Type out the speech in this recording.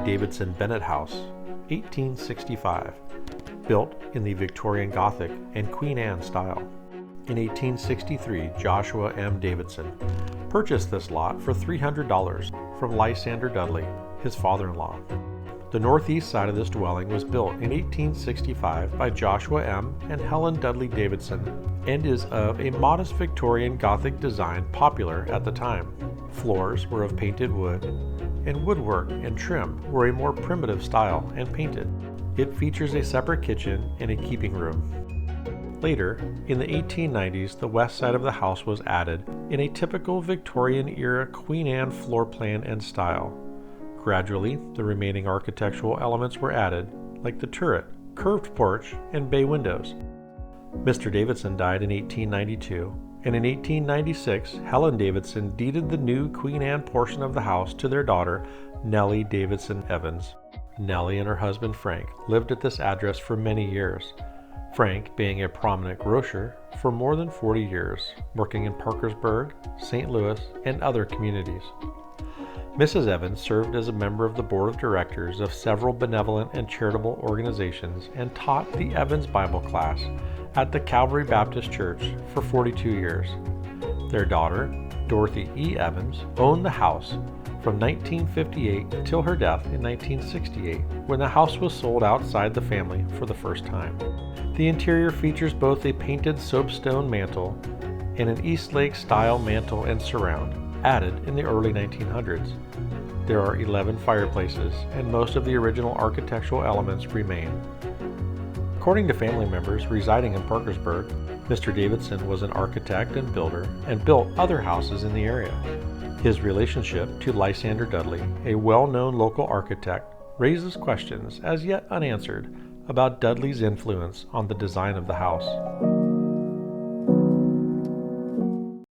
Davidson Bennett House, 1865, built in the Victorian Gothic and Queen Anne style. In 1863, Joshua M. Davidson purchased this lot for $300 from Lysander Dudley, his father-in-law. The northeast side of this dwelling was built in 1865 by Joshua M. and Helen Dudley Davidson and is of a modest Victorian Gothic design popular at the time. Floors were of painted wood, and woodwork and trim were a more primitive style and painted. It features a separate kitchen and a keeping room. Later, in the 1890s, the west side of the house was added in a typical Victorian-era Queen Anne floor plan and style. Gradually, the remaining architectural elements were added, like the turret, curved porch, and bay windows. Mr. Davidson died in 1892, and in 1896, Helen Davidson deeded the new Queen Anne portion of the house to their daughter, Nellie Davidson Evans. Nellie and her husband Frank lived at this address for many years, Frank being a prominent grocer for more than 40 years, working in Parkersburg, St. Louis, and other communities. Mrs. Evans served as a member of the board of directors of several benevolent and charitable organizations and taught the Evans Bible class at the Calvary Baptist Church for 42 years. Their daughter, Dorothy E. Evans, owned the house from 1958 until her death in 1968, when the house was sold outside the family for the first time. The interior features both a painted soapstone mantel and an Eastlake style mantel and surround, added in the early 1900s. There are 11 fireplaces, and most of the original architectural elements remain. According to family members residing in Parkersburg, Mr. Davidson was an architect and builder and built other houses in the area. His relationship to Lysander Dudley, a well-known local architect, raises questions as yet unanswered about Dudley's influence on the design of the house.